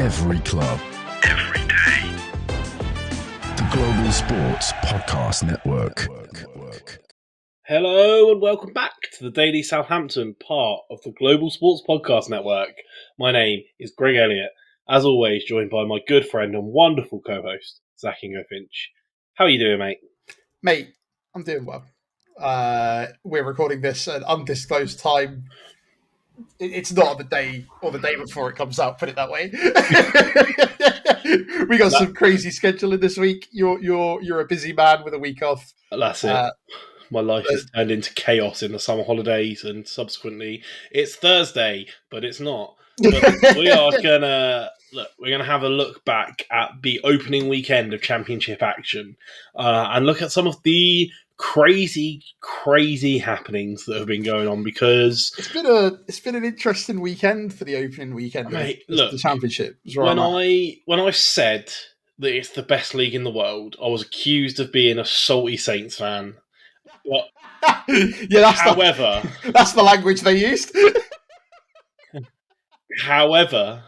Every club. Every day. The Global Sports Podcast Network. Hello and welcome back to the Daily Southampton, part of the Global Sports Podcast Network. My name is Greg Elliott, as always joined by my good friend and wonderful co-host, Zach Ingo-Finch. How are you doing, mate? Mate, I'm doing well. We're recording this at undisclosed time. It's not the day or the day before it comes out, put it that way. We got some crazy scheduling this week. You're a busy man with a week off. That's it. My life has turned into chaos in the summer holidays, and subsequently it's Thursday, but it's not. But we are gonna we're gonna have a look back at the opening weekend of Championship action, and look at some of the crazy happenings that have been going on, because it's been an interesting weekend for the opening weekend of the Championship. When I said that it's the best league in the world, I was accused of being a salty Saints fan. But, yeah, that's the language they used. However,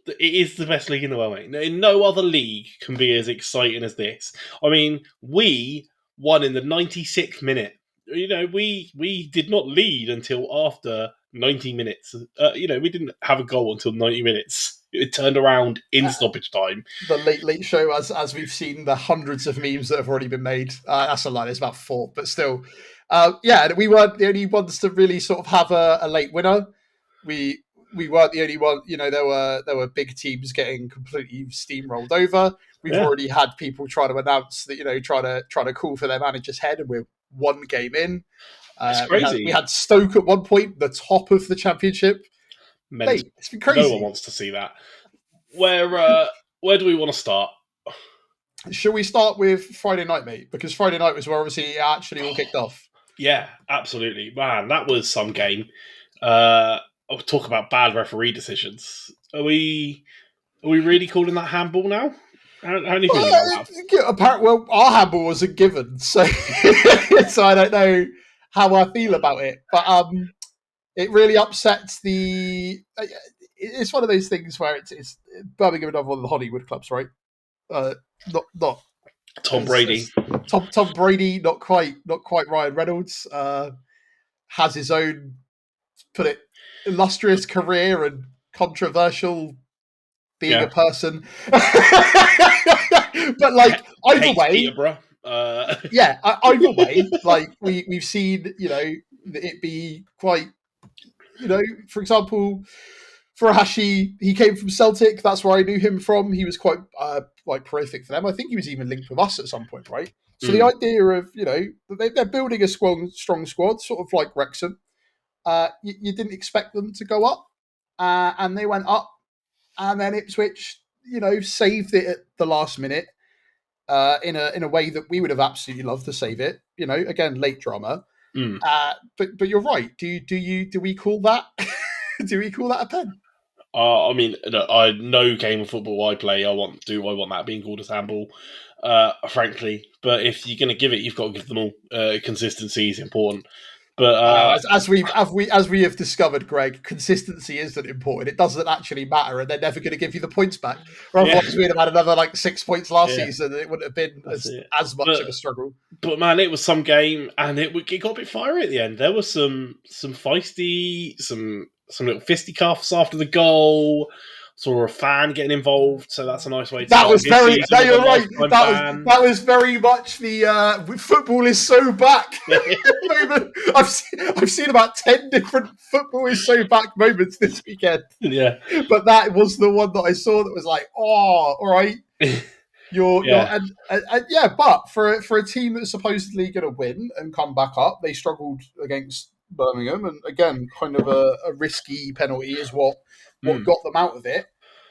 it is the best league in the world, mate. No other league can be as exciting as this. I mean, we won in the 96th minute. You know, we did not lead until after 90 minutes. We didn't have a goal until 90 minutes. It turned around in stoppage time. The late show, as we've seen the hundreds of memes that have already been made. That's a lie. There's about 4, but still. We weren't the only ones to really sort of have a late winner. We weren't the only one. You know, there were big teams getting completely steamrolled over. We've already had people try to announce that, try to call for their manager's head, and we're one game in. It's crazy. We had Stoke at one point, the top of the Championship. Mate, it's been crazy. No one wants to see that. Where do we want to start? Shall we start with Friday night, mate? Because Friday night was where obviously it actually all kicked off. Yeah, absolutely. Man, that was some game. I'll talk about bad referee decisions. Are we really calling that handball now? How do you feel about that? Well, our handball was a given, so so I don't know how I feel about it. But it really upsets the. It's one of those things where it's Birmingham and one of the Hollywood clubs, right? Not Tom Brady. Tom Brady, not quite Ryan Reynolds. Has his own, put it, illustrious career and controversial being a person. But like either way, either way, like we've seen, it be quite, for example, Farahashi, he came from Celtic. That's where I knew him from. He was quite prolific for them. I think he was even linked with us at some point, right? So the idea of, they're building a strong squad, sort of like Wrexham. You didn't expect them to go up, and they went up, and then Ipswich, saved it at the last minute in a way that we would have absolutely loved to save it. Again, late drama. But you're right. Do we call that? Do we call that a pen? I mean, no game of football I play, I want that being called a handball, frankly. But if you're going to give it, you've got to give them all. Consistency is important. But as we have discovered, Greg, consistency isn't important. It doesn't actually matter, and they're never going to give you the points back. Otherwise, we'd have had another 6 points last season, and it wouldn't have been as much of a struggle. But man, it was some game, and it got a bit fiery at the end. There was some feisty, some little fisticuffs after the goal. Saw a fan getting involved, so that's a nice way to that was very. No, you're right. That was very much the football is so back moment. I've seen about 10 different football is so back moments this weekend. Yeah, but that was the one that I saw that was like, oh, all right. But for a team that's supposedly going to win and come back up, they struggled against Birmingham, and again, kind of a risky penalty is what got them out of it.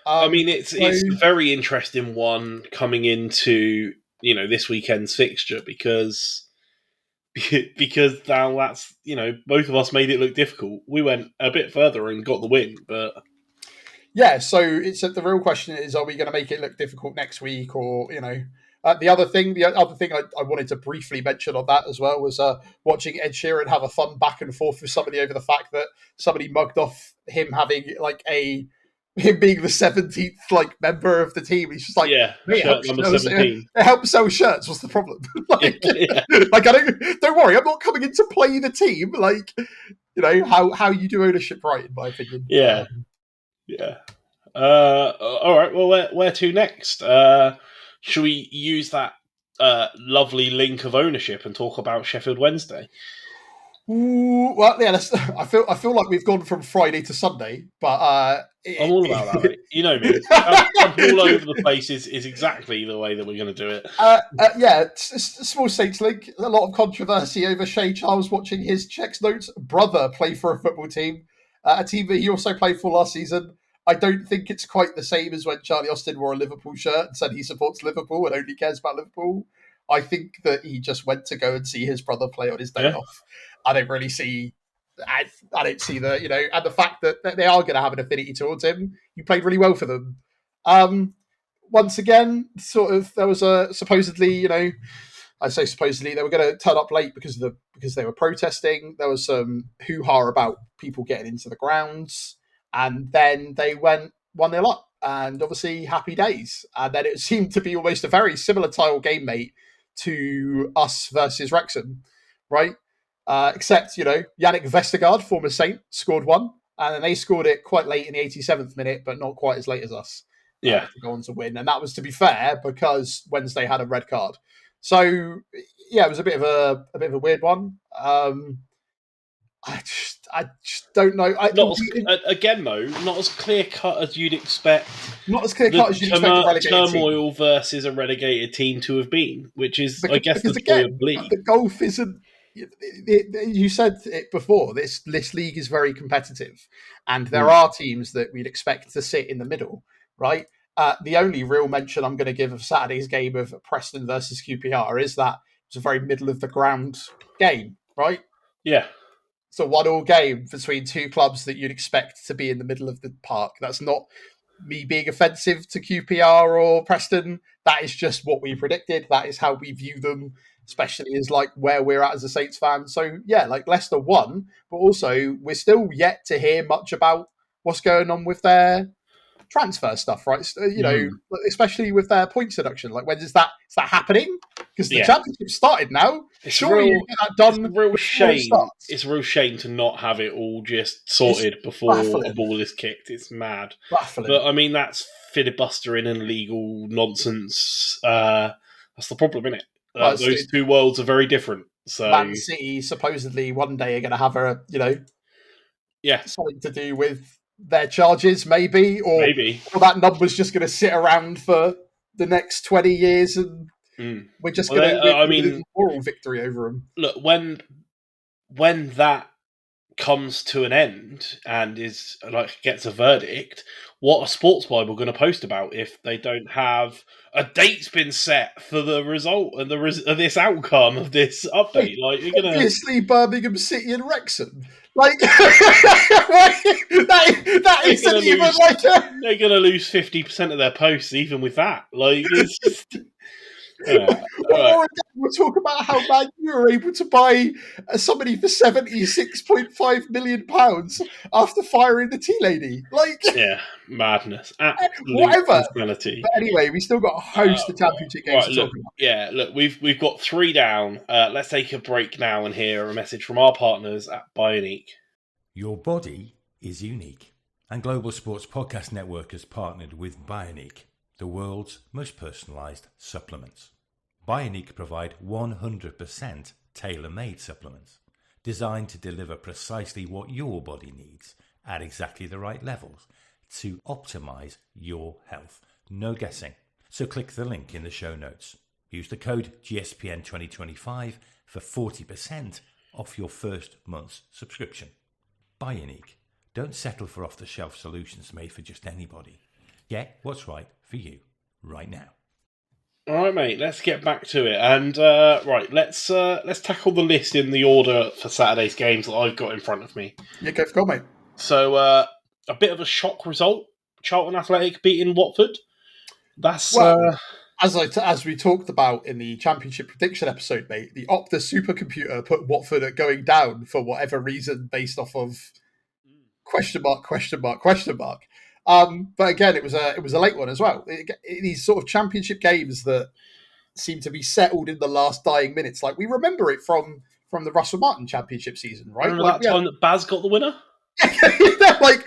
I mean, it's a very interesting one coming into this weekend's fixture because now that's both of us made it look difficult. We went a bit further and got the win, but yeah. So it's the real question is: are we going to make it look difficult next week, or The other thing I wanted to briefly mention on that as well was watching Ed Sheeran have a fun back and forth with somebody over the fact that somebody mugged off him having like a him being the 17th member of the team. He's just like, shirt number 17. It helps sell shirts. What's the problem? Don't worry, I'm not coming in to play the team. How you do ownership right, in my opinion. Yeah. All right. Well, where to next? Should we use that lovely link of ownership and talk about Sheffield Wednesday? Ooh, well, yeah. I feel like we've gone from Friday to Sunday, but I'm all about that, mate. You know me. All over the place is exactly the way that we're going to do it. Small Saints link. A lot of controversy over Shay Charles watching his Czechs Notes brother play for a football team, a team that he also played for last season. I don't think it's quite the same as when Charlie Austin wore a Liverpool shirt and said he supports Liverpool and only cares about Liverpool. I think that he just went to go and see his brother play on his day off. I don't really see. I don't see the and the fact that they are going to have an affinity towards him. He played really well for them. Once again, there was a supposedly, I say supposedly they were going to turn up late because they were protesting. There was some hoo-ha about people getting into the grounds, and then they went 1-0 up, and obviously happy days. And then it seemed to be almost a very similar style game, mate, to us versus Wrexham, right? Except, Yannick Vestergaard, former Saint, scored one, and then they scored it quite late in the 87th minute, but not quite as late as us. To go on to win, and that was, to be fair, because Wednesday had a red card. So it was a bit of a weird one. I just don't know. Not as clear cut as you'd expect. Not as clear cut as you'd expect a relegated turmoil team versus a relegated team to have been, which is, I guess, the joy of the league. The golf isn't. You said it before. This league is very competitive, and there are teams that we'd expect to sit in the middle, right? The only real mention I'm going to give of Saturday's game of Preston versus QPR is that it's a very middle of the ground game, right? Yeah. It's a 1-1 game between two clubs that you'd expect to be in the middle of the park. That's not me being offensive to QPR or Preston. That is just what we predicted. That is how we view them, especially as where we're at as a Saints fan. So Leicester won, but also we're still yet to hear much about what's going on with their transfer stuff, right? Especially with their points deduction. When is that happening? Because the championship started now. Surely you get that done. It's a real shame to not have it all just sorted before a ball is kicked. It's mad. Baffling. But I mean, that's filibustering and legal nonsense. That's the problem, isn't it? Those two worlds are very different. So Man City supposedly one day are going to have something to do with their charges, maybe, or that number's just going to sit around for the next 20 years, and we're just going to win a moral victory over them. Look, when that comes to an end and is gets a verdict, what are Sports Bible going to post about if they don't have a date's been set for the result and this outcome of this update? Obviously Birmingham City and Wrexham. That isn't even they're going to lose 50% of their posts even with that. It's just. Or again, we'll talk about how Man U were able to buy somebody for £76.5 million after firing the tea lady. Madness, absolute whatever. insanity. But anyway, we still got a host of championship games to talk about. Yeah, look, we've got 3 down. Let's take a break now and hear a message from our partners at Bioniq. Your body is unique, and Global Sports Podcast Network has partnered with Bioniq, the world's most personalised supplements. Bioniq provide 100% tailor-made supplements designed to deliver precisely what your body needs at exactly the right levels to optimise your health. No guessing. So click the link in the show notes. Use the code GSPN2025 for 40% off your first month's subscription. Bioniq. Don't settle for off-the-shelf solutions made for just anybody. Get what's right for you right now. All right, mate. Let's get back to it, and let's tackle the list in the order for Saturday's games that I've got in front of me. Yeah, go, mate. So, a bit of a shock result: Charlton Athletic beating Watford. That's as we talked about in the Championship prediction episode, mate. The Optus supercomputer put Watford at going down for whatever reason, based off of question mark. But again, it was a late one as well. These sort of championship games that seem to be settled in the last dying minutes. Like, we remember it from the Russell Martin Championship season, right? Remember that time that Baz got the winner? Like,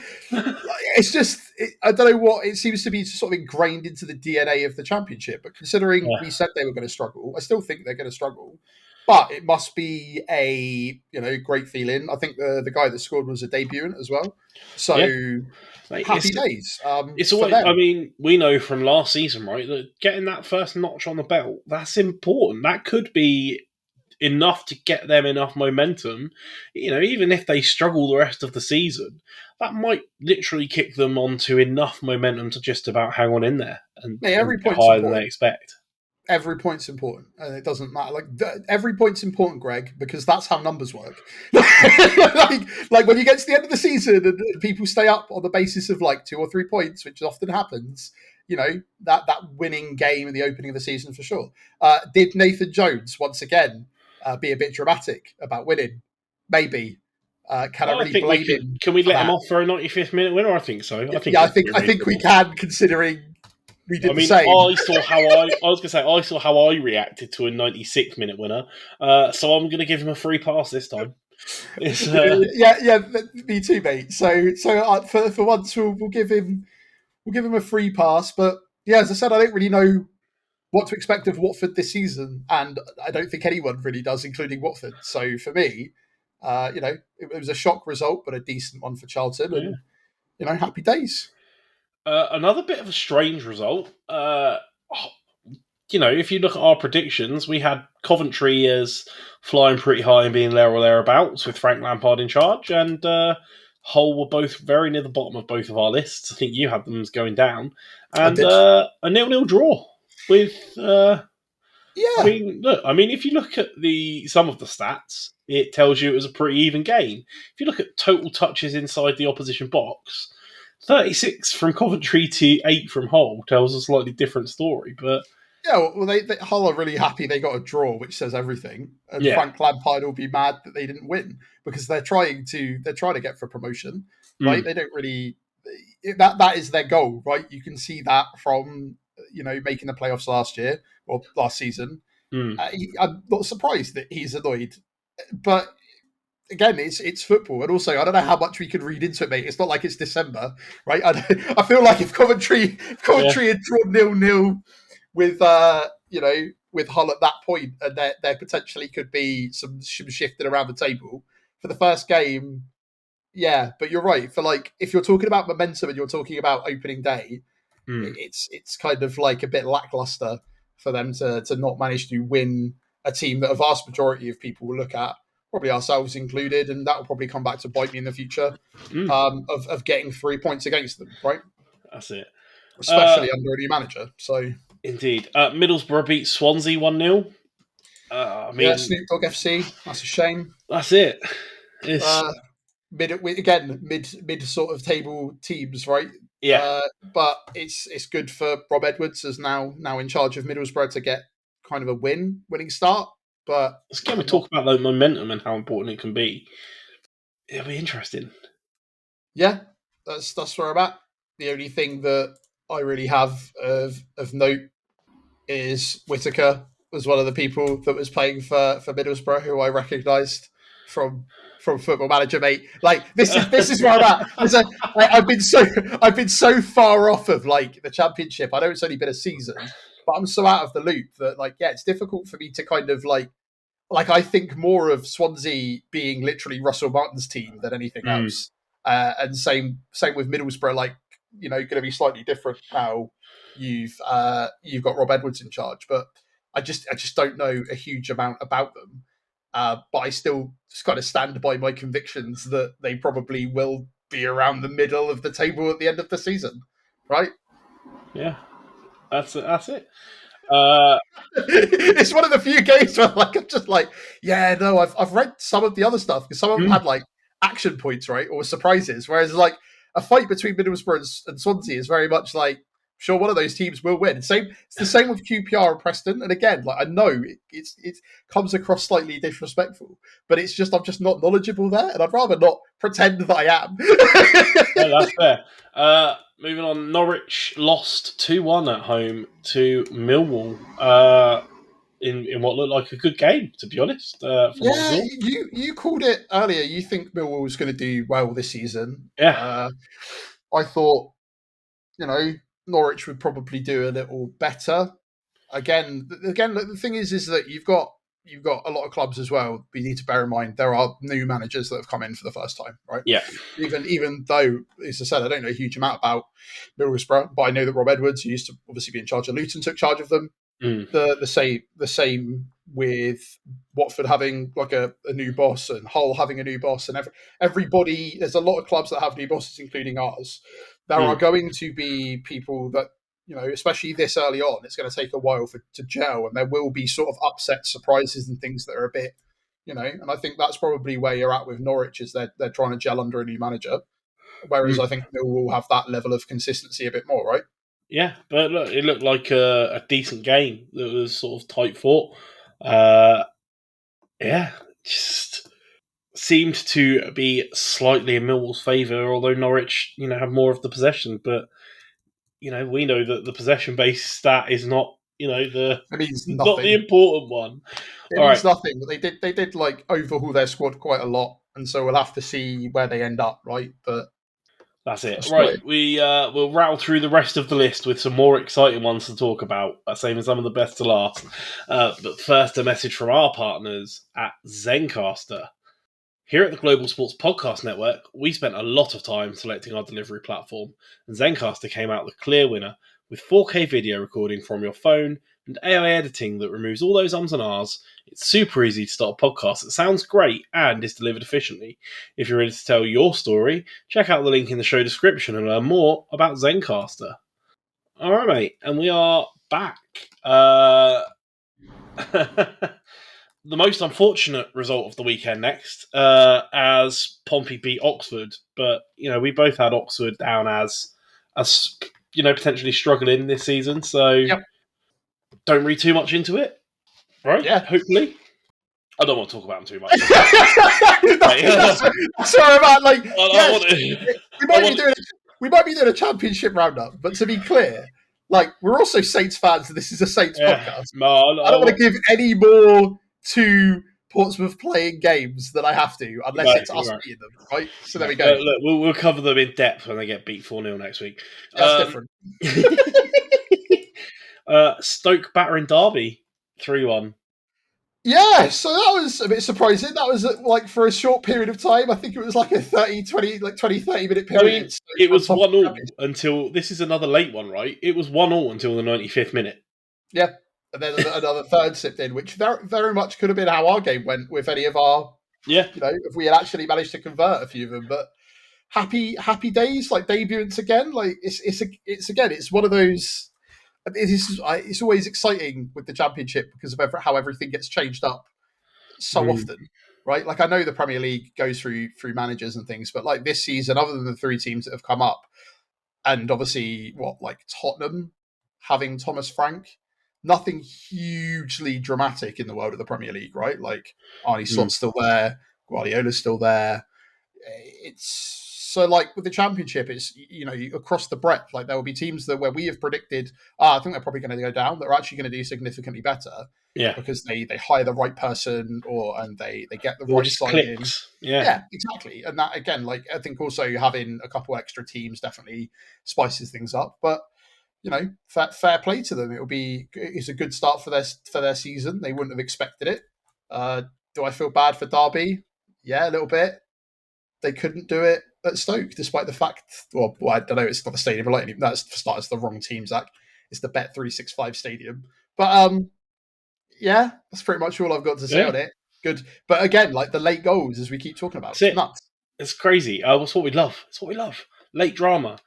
it's just, I don't know what, it seems to be sort of ingrained into the DNA of the Championship. But considering we said they were going to struggle, I still think they're going to struggle. But it must be a great feeling. I think the guy that scored was a debutant as well. So happy days. It's always, I mean, we know from last season, right, that getting that first notch on the belt, that's important. That could be enough to get them enough momentum. Even if they struggle the rest of the season, that might literally kick them onto enough momentum to just about hang on in there and every point's higher important. than they expect. Every point's important, and it doesn't matter. Like, every point's important, Greg, because that's how numbers work. like when you get to the end of the season and people stay up on the basis of like 2 or 3 points, which often happens. That winning game in the opening of the season for sure. Did Nathan Jones once again be a bit dramatic about winning? Maybe. Can I really blame him? Can we let him off for a 95th minute winner? I think so. I think we can, considering we did the same. I saw how I reacted to a 96th minute winner. So I'm going to give him a free pass this time. Yeah, me too, mate. So for once we'll give him a free pass. But yeah, as I said, I don't really know what to expect of Watford this season, and I don't think anyone really does, including Watford. So for me, it was a shock result, but a decent one for Charlton, and happy days. Another bit of a strange result. If you look at our predictions, we had Coventry as flying pretty high and being there or thereabouts with Frank Lampard in charge, and Hull were both very near the bottom of both of our lists. I think you had them as going down, and a 0-0 draw with. If you look at some of the stats, it tells you it was a pretty even game. If you look at total touches inside the opposition box, 36 from Coventry to 8 from Hull tells a slightly different story. But they Hull are really happy they got a draw, which says everything. And Frank Lampard will be mad that they didn't win because they're trying to get for promotion, right? They don't really that is their goal, right? You can see that from making the playoffs last season. I'm not surprised that he's annoyed, but again, it's football, and also I don't know how much we can read into it, mate. It's not like it's December, right? I feel like if Coventry had drawn 0-0 with Hull at that point, and there potentially could be some shifting around the table for the first game. Yeah, but you're right. For if you're talking about momentum and you're talking about opening day, it's kind of like a bit lackluster for them to not manage to win a team that a vast majority of people will look at, probably ourselves included, and that will probably come back to bite me in the future, of getting 3 points against them, right? That's it. Especially under a new manager. So indeed. Middlesbrough beat Swansea 1-0. Snoop Dogg FC, that's a shame. That's it. Mid sort of table teams, right? Yeah. But it's good for Rob Edwards as now in charge of Middlesbrough to get kind of a winning start. But let's talk about the momentum and how important it can be. It'll be interesting. Yeah, that's where I'm at. The only thing that I really have of note is Whittaker was one of the people that was playing for Middlesbrough, who I recognised from Football Manager, mate. Like this is where I'm at. I've been so far off of the Championship. I know it's only been a season, but I'm so out of the loop that it's difficult for me to kind of I think more of Swansea being literally Russell Martin's team than anything else. And same with Middlesbrough, going to be slightly different now. You've got Rob Edwards in charge, but I just don't know a huge amount about them. But I still just kind of stand by my convictions that they probably will be around the middle of the table at the end of the season, right? Yeah, that's it. It's one of the few games where I'm just I've read some of the other stuff because some of them had action points, right, or surprises, whereas a fight between Middlesbrough and Swansea is very much sure one of those teams will win. It's the same with QPR and Preston. And again, like I know it comes across slightly disrespectful, but it's just I'm just not knowledgeable there, and I'd rather not pretend that I am. No, that's fair. Moving on, Norwich lost 2-1 at home to Millwall. In what looked like a good game, to be honest. Yeah, you called it earlier. You think Millwall was going to do well this season. Yeah. I thought, Norwich would probably do a little better. Again, the thing is that you've got a lot of clubs as well. We need to bear in mind there are new managers that have come in for the first time, right? Yeah. Even though, as I said, I don't know a huge amount about Middlesbrough, but I know that Rob Edwards, who used to obviously be in charge of Luton, took charge of them. The same with Watford having like a new boss, and Hull having a new boss, and everybody. There's a lot of clubs that have new bosses, including ours. There are going to be people that, especially this early on, it's going to take a while to gel, and there will be sort of upset surprises and things that are a bit, and I think that's probably where you're at with Norwich, is they're trying to gel under a new manager, whereas I think Millwall will have that level of consistency a bit more, right? Yeah, but look, it looked like a decent game that was sort of tight fought. Just seemed to be slightly in Millwall's favour, although Norwich, have more of the possession. But we know that the possession-based stat is not, not the important one. It means nothing. But they did like overhaul their squad quite a lot, and so we'll have to see where they end up, right? But that's it. Right, we'll rattle through the rest of the list with some more exciting ones to talk about, saving some of the best to last. But first, a message from our partners at Zencastr. Here at the Global Sports Podcast Network, we spent a lot of time selecting our delivery platform, and Zencastr came out the clear winner with 4K video recording from your phone and AI editing that removes all those ums and ahs. It's super easy to start a podcast that sounds great and is delivered efficiently. If you're ready to tell your story, check out the link in the show description and learn more about Zencastr. All right, mate, and we are back. The most unfortunate result of the weekend next, as Pompey beat Oxford. But, we both had Oxford down as potentially struggling this season. So Don't read too much into it, right? Yeah. Hopefully. I don't want to talk about them too much. Sorry about we might be doing a championship roundup, but to be clear, we're also Saints fans, and this is a Saints podcast. No, I don't want to give any more to Portsmouth playing games than I have to, unless it's us beating them, right? So there we go. Look, we'll cover them in depth when they get beat 4-0 next week. That's different. Stoke battering Derby 3-1. Yeah, so that was a bit surprising. That was for a short period of time. I think it was a 30 minute period. It was 1-1 until, this is another late one, right? It was 1-1 until the 95th minute. Yeah. And then another third slipped in, which very, very much could have been how our game went with any of our, if we had actually managed to convert a few of them. But happy days, debutantes again. It's one of those. It's always exciting with the Championship because of how everything gets changed up so often, right? I know the Premier League goes through managers and things, but this season, other than the three teams that have come up, and obviously Tottenham having Thomas Frank. Nothing hugely dramatic in the world of the Premier League, right? Arne Slot's still there, Guardiola's still there. It's so with the Championship, it's across the breadth. There will be teams where we have predicted, I think they're probably going to go down. They're actually going to do significantly better, because they hire the right person and they get the right signing. Yeah, exactly. And that again, I think also having a couple extra teams definitely spices things up, but. Fair play to them. It's a good start for their season. They wouldn't have expected it. Do I feel bad for Derby? Yeah, a little bit. They couldn't do it at Stoke, despite the fact. Well, I don't know. It's not the Stadium of Lightning. That's for starters the wrong team, Zach. It's the Bet365 Stadium. But that's pretty much all I've got to say on it. Good, but again, the late goals, as we keep talking about, it's nuts. It's crazy. It's what we love. It's what we love. Late drama.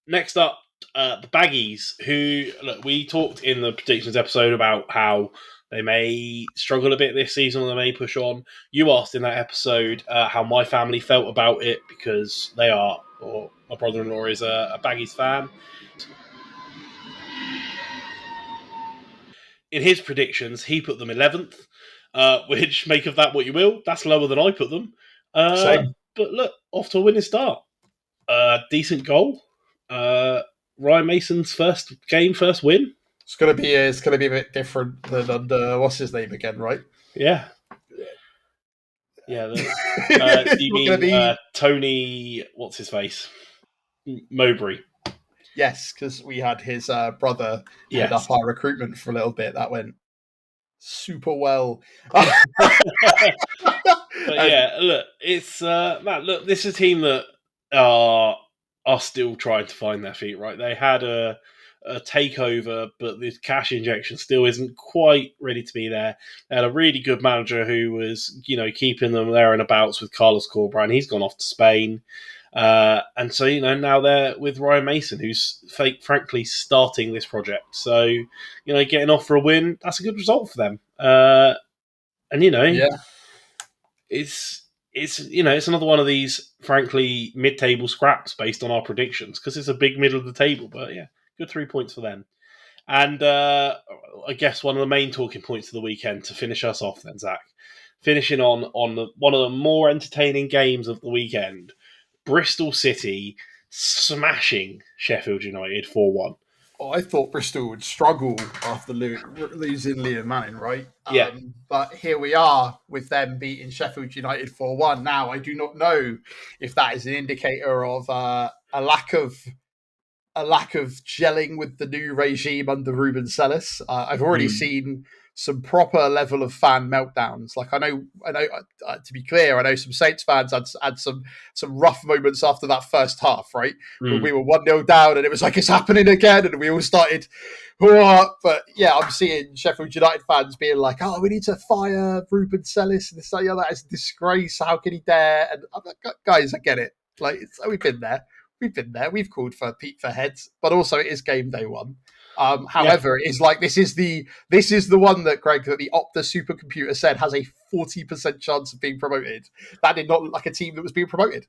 Next up. The Baggies, who we talked in the predictions episode about how they may struggle a bit this season, or they may push on. You asked in that episode how my family felt about it because they are, or my brother-in-law is a Baggies fan. in his predictions, he put them 11th, which make of that what you will. That's lower than I put them. Same. But look, off to a winning start. Decent goal. Ryan Mason's first win. It's gonna be a bit different than under what's his name again, right? Yeah. Yeah. You mean Tony? What's his face? Mowbray. Yes, because we had his brother head up our recruitment for a little bit. That went super well. But yeah, look, it's Matt. Look, this is a team that are still trying to find their feet. Right, they had a takeover, but the cash injection still isn't quite ready to be there. They had a really good manager who was, keeping them there and abouts with Carlos Corberán. He's gone off to Spain. And so, now they're with Ryan Mason, who's frankly starting this project. So, getting off for a win, that's a good result for them. It's another one of these, frankly, mid-table scraps based on our predictions, because it's a big middle of the table. But yeah, good 3 points for them. And I guess one of the main talking points of the weekend to finish us off then, Zach, finishing on one of the more entertaining games of the weekend, Bristol City smashing Sheffield United 4-1. Oh, I thought Bristol would struggle after losing Liam Manning, right? Yeah. But here we are with them beating Sheffield United 4-1. Now, I do not know if that is an indicator of a lack of gelling with the new regime under Ruben Sellis. I've already seen some proper level of fan meltdowns. Like I know. To be clear, I know some Saints fans had some rough moments after that first half, right? When we were 1-0 down, and it was like it's happening again, and we all started. But yeah, I'm seeing Sheffield United fans being like, "Oh, we need to fire Ruben Sellis," and that is a disgrace. How can he dare? And I'm like, guys, I get it. Like we've been there. We've called for Pete for heads, but also it is game day one. However, it is like this is the one that Greg, that the Opta supercomputer said has a 40% chance of being promoted. That did not look like a team that was being promoted.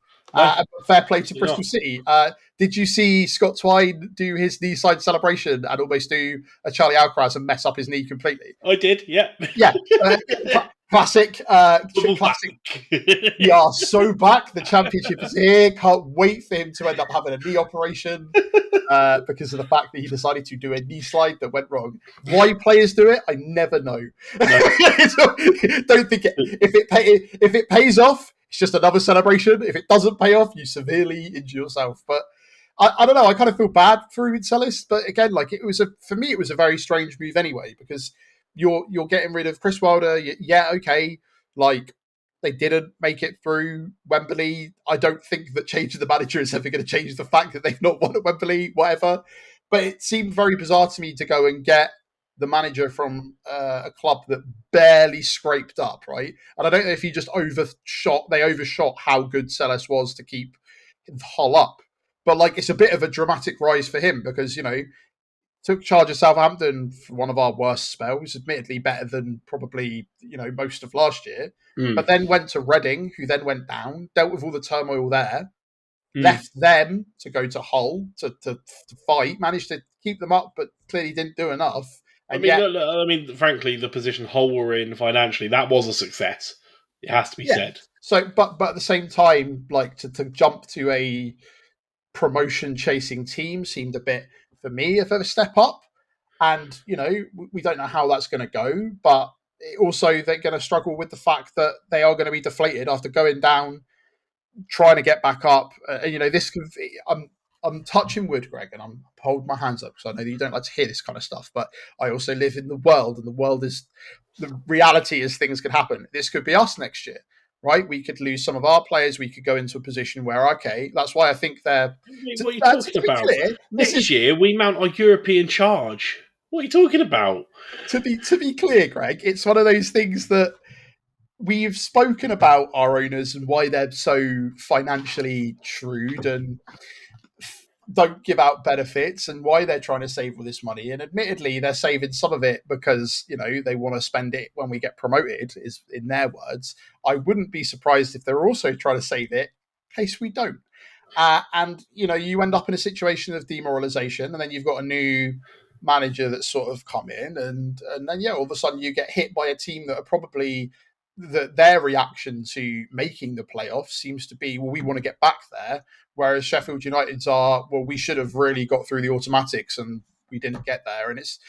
Fair play to Bristol City. Did you see Scott Twine do his knee slide celebration and almost do a Charlie Alcaraz and mess up his knee completely? I did, yeah. Yeah. Classic. We are so back. The championship is here. Can't wait for him to end up having a knee operation because of the fact that he decided to do a knee slide that went wrong. Why players do it, I never know. Don't think if it pays off, it's just another celebration. If it doesn't pay off, you severely injure yourself. But I don't know. I kind of feel bad for Ruben Sellis, but again, like for me, it was a very strange move anyway, because you're getting rid of Chris Wilder. Yeah, okay. Like they didn't make it through Wembley. I don't think that changing the manager is ever going to change the fact that they've not won at Wembley, whatever. But it seemed very bizarre to me to go and get the manager from a club that barely scraped up, right? And I don't know if he just overshot how good Sellis was to keep Hull up. But like it's a bit of a dramatic rise for him because, took charge of Southampton for one of our worst spells, admittedly better than probably, most of last year. But then went to Reading, who then went down, dealt with all the turmoil there, left them to go to Hull to fight, managed to keep them up, but clearly didn't do enough. And frankly, the position Hull were in financially, that was a success. It has to be said. So, but at the same time, like to jump to a promotion chasing team seemed a bit, for me, of a step up. And, we don't know how that's going to go, but also they're going to struggle with the fact that they are going to be deflated after going down, trying to get back up. This could be, I'm touching wood, Greg, and I'm holding my hands up because I know that you don't like to hear this kind of stuff, but I also live in the world, and the reality is things could happen. This could be us next year, right? We could lose some of our players. We could go into a position where, okay, that's why I think they're... What are you talking about? Clear, next year, we mount our European charge. What are you talking about? To be clear, Greg, it's one of those things that we've spoken about our owners and why they're so financially shrewd and don't give out benefits and why they're trying to save all this money. And admittedly, they're saving some of it because, they want to spend it when we get promoted, is in their words. I wouldn't be surprised if they're also trying to save it in case we don't. And, you end up in a situation of demoralization, and then you've got a new manager that's sort of come in, and then all of a sudden you get hit by a team that are probably their reaction to making the playoffs seems to be, well, we want to get back there, whereas Sheffield United's are, well, we should have really got through the automatics and we didn't get there, and it's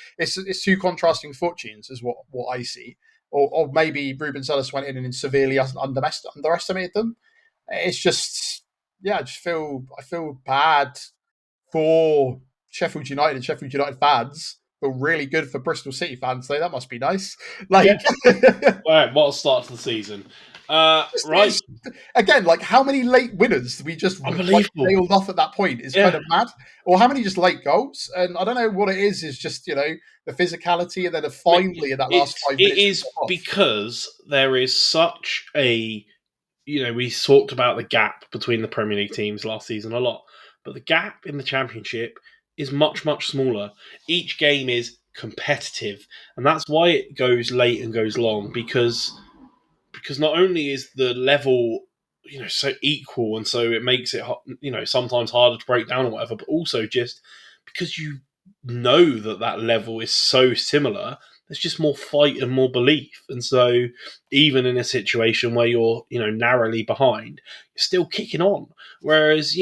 two contrasting fortunes is what I see, or maybe Ruben Sellis went in and severely underestimated them. It's just I feel bad for Sheffield United and Sheffield United fans. Feel really good for Bristol City fans, though. That must be nice. All right, what a start to the season. Right. Again, how many late winners we just nailed off at that point is kind of mad. Or how many just late goals? And I don't know what it is just, the physicality and then finally in that last 5 minutes. It is because there is such a, we talked about the gap between the Premier League teams last season a lot, but the gap in the Championship is much, much smaller. Each game is competitive, and that's why it goes late and goes long, because not only is the level, so equal, and so it makes it, sometimes harder to break down or whatever, but also just because you know that level is so similar, there's just more fight and more belief. And so even in a situation where you're, narrowly behind, you're still kicking on. Whereas,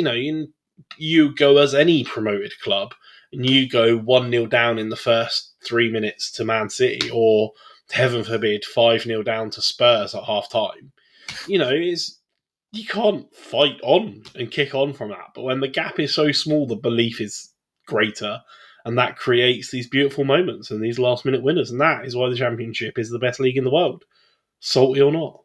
you go as any promoted club and you go 1-0 down in the first 3 minutes to Man City, or heaven forbid 5-0 down to Spurs at half time, you can't fight on and kick on from that. But when the gap is so small, the belief is greater, and that creates these beautiful moments and these last minute winners. And that is why the Championship is the best league in the world, salty or not.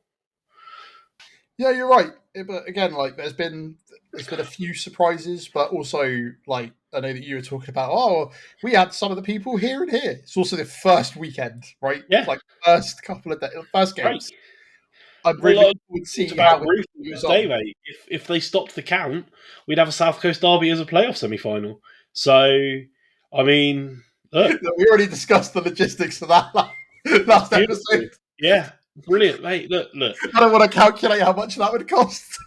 Yeah, you're right. But again, there's been a few surprises, but also I know that you were talking about, we had some of the people here and here. It's also the first weekend, right? Yeah. First couple of days, first games. Right. I'm really looking to see how it goes on. Mate. If they stopped the count, we'd have a South Coast derby as a playoff semi-final. So, I mean, look. We already discussed the logistics of that last episode. Yeah, brilliant, mate. Look. I don't want to calculate how much that would cost.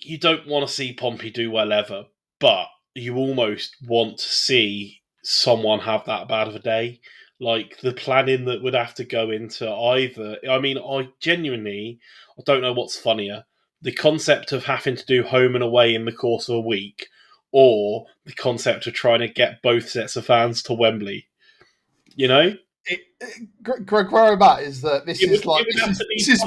You don't want to see Pompey do well ever, but you almost want to see someone have that bad of a day. The planning that would have to go into either. I mean, I don't know what's funnier. The concept of having to do home and away in the course of a week, or the concept of trying to get both sets of fans to Wembley. Greg, where I'm at is that this is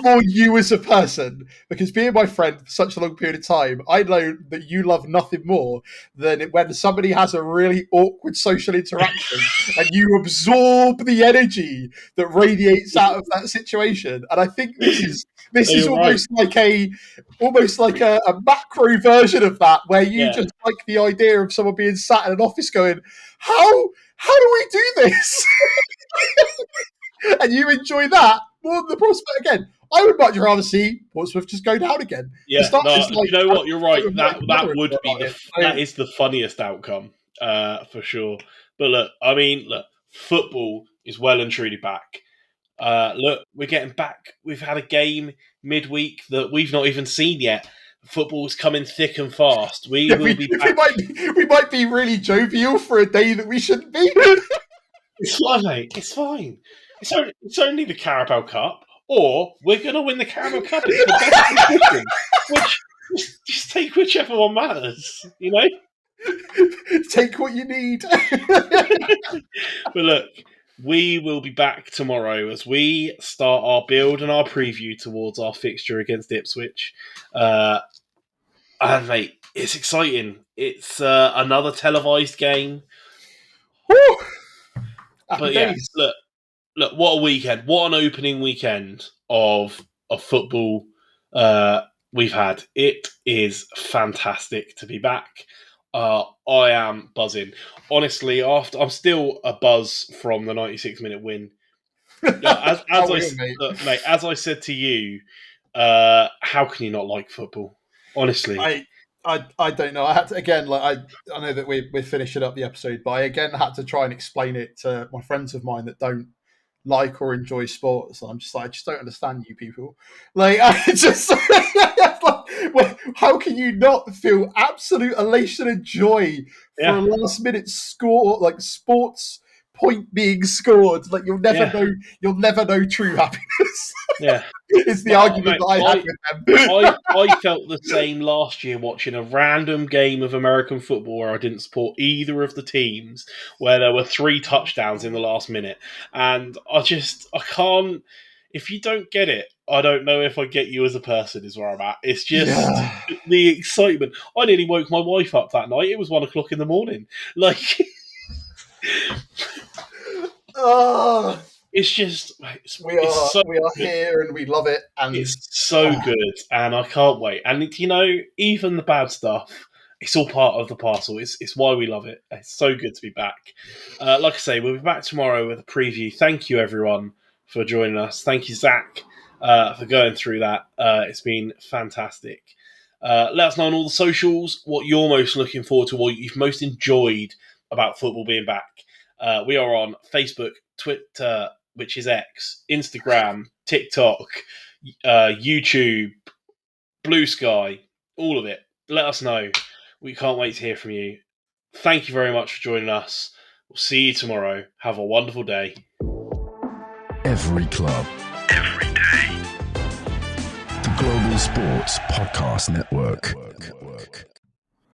more you as a person, because being my friend for such a long period of time, I know that you love nothing more than when somebody has a really awkward social interaction and you absorb the energy that radiates out of that situation. And I think this is almost like a macro version of that, where you just like the idea of someone being sat in an office going, how do we do this? And you enjoy that more than the prospect. Again, I would much rather see Portsmouth just go down again. Yeah, you know what? You're right. That would be that is the funniest outcome for sure. But look, football is well and truly back. Look, we're getting back. We've had a game midweek that we've not even seen yet. Football's coming thick and fast. We might be really jovial for a day that we shouldn't be. It's fine, mate. It's fine. It's only the Carabao Cup, or we're going to win the Carabao Cup. It's the best position. Just take whichever one matters, Take what you need. But look, we will be back tomorrow as we start our build and our preview towards our fixture against Ipswich. And mate, it's exciting. It's another televised game. Woo! But yeah, look, what a weekend. What an opening weekend of football we've had. It is fantastic to be back. I am buzzing. Honestly, I'm still a buzz from the 96-minute win. As I said to you, how can you not like football? Honestly. I don't know. I had to, again, I know that we're finishing up the episode, but I again had to try and explain it to my friends of mine that don't like or enjoy sports. I'm just I just don't understand you people. I just Well, how can you not feel absolute elation and joy for a last-minute score, like sports point being scored? Like you'll never know true happiness. Yeah, it's the argument that I had with them. I felt the same last year watching a random game of American football where I didn't support either of the teams, where there were 3 touchdowns in the last minute, and I can't. If you don't get it, I don't know if I get you as a person. Is where I'm at. It's just the excitement. I nearly woke my wife up that night. It was 1 o'clock in the morning. Like, it's just we are here and we love it, and it's so good, and I can't wait. And even the bad stuff, it's all part of the parcel. It's why we love it. It's so good to be back. Like I say, we'll be back tomorrow with a preview. Thank you everyone for joining us. Thank you, Zach, for going through that. It's been fantastic. Let us know on all the socials what you're most looking forward to, what you've most enjoyed about football being back. We are on Facebook, Twitter, which is X, Instagram, TikTok, YouTube, Blue Sky, all of it. Let us know. We can't wait to hear from you. Thank you very much for joining us. We'll see you tomorrow. Have a wonderful day. Every club, every day. The Global Sports Podcast Network.